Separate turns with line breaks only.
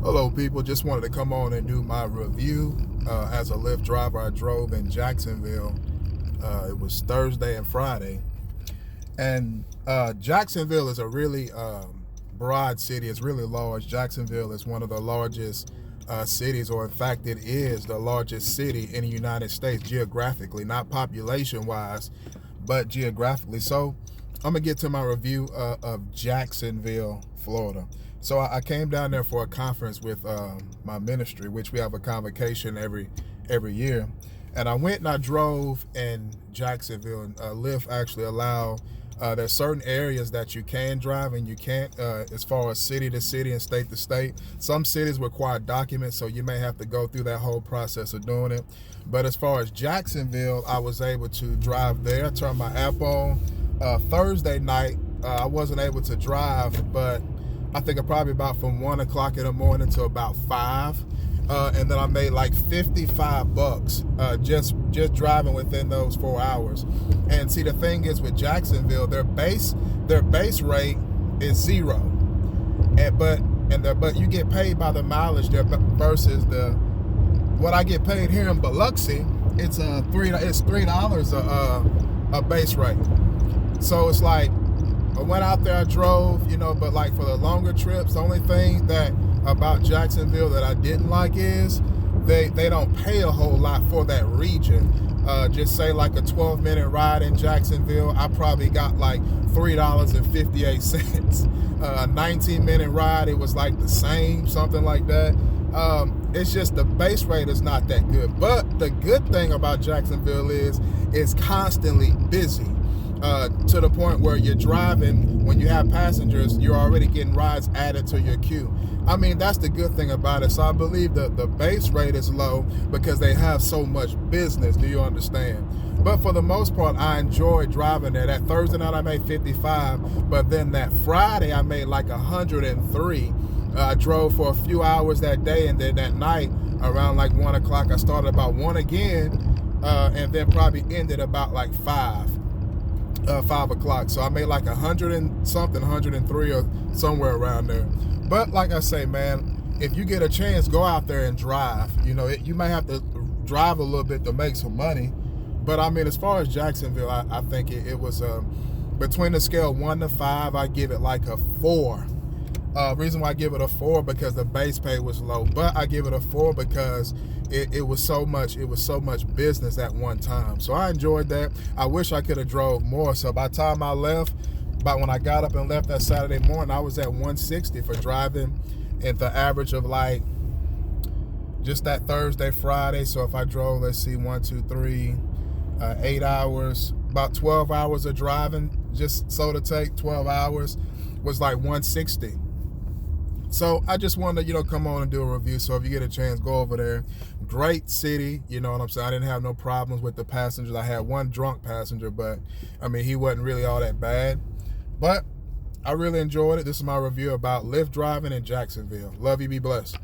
Hello people, just wanted to come on and do my review. As a Lyft driver, I drove in Jacksonville. It was Thursday and Friday. And Jacksonville is a really broad city. It's really large. Jacksonville is one of the largest cities, or in fact it is the largest city in the United States geographically, not population wise, but geographically. So I'm gonna get to my review of Jacksonville, Florida. So I came down there for a conference with my ministry, which we have a convocation every year. And I went and I drove in Jacksonville. And Lyft actually allow, there's certain areas that you can drive and you can't, as far as city to city and state to state. Some cities require documents, so you may have to go through that whole process of doing it. But as far as Jacksonville, I was able to drive there, turn my app on. Thursday night, I wasn't able to drive, but I think probably about from 1 o'clock in the morning to about 5. And then I made like $55 just driving within those 4 hours. And see, the thing is with Jacksonville, their base rate is 0. But you get paid by the mileage there versus what I get paid here in Biloxi. It's $3 a base rate. So it's like, I went out there, I drove, but like for the longer trips, the only thing that about Jacksonville that I didn't like is they don't pay a whole lot for that region. Just say like a 12-minute ride in Jacksonville, I probably got like $3.58. A 19-minute ride, it was like the same, something like that. It's just the base rate is not that good. But the good thing about Jacksonville is it's constantly busy. To the point where you're driving, when you have passengers, you're already getting rides added to your queue. I mean, that's the good thing about it. So I believe that the base rate is low because they have so much business. Do you understand? But for the most part, I enjoyed driving there. That Thursday night I made 55, but then that Friday I made like 103. I drove for a few hours that day, and then that night around like 1 o'clock, I started about 1 again, and then probably ended about like 5 o'clock. So I made like 100 and something, 103 or somewhere around there. But like I say, man, if you get a chance, go out there and drive. You may have to drive a little bit to make some money. But I mean, as far as Jacksonville, I think it was between the scale 1 to 5, I give it like a 4. Reason why I give it a 4 because the base pay was low, but I give it a 4 because it was so much business at one time. So I enjoyed that. I wish I could have drove more. So by the time I left, about when I got up and left that Saturday morning, I was at 160 for driving at the average of like just that Thursday, Friday. So if I drove, let's see, 1, 2, 3, 8 hours, about 12 hours of driving, just so to take 12 hours was like 160. So I just wanted to, come on and do a review. So if you get a chance, go over there. Great city, you know what I'm saying? I didn't have no problems with the passengers. I had one drunk passenger, but I mean, he wasn't really all that bad. But I really enjoyed it. This is my review about Lyft driving in Jacksonville. Love you, be blessed.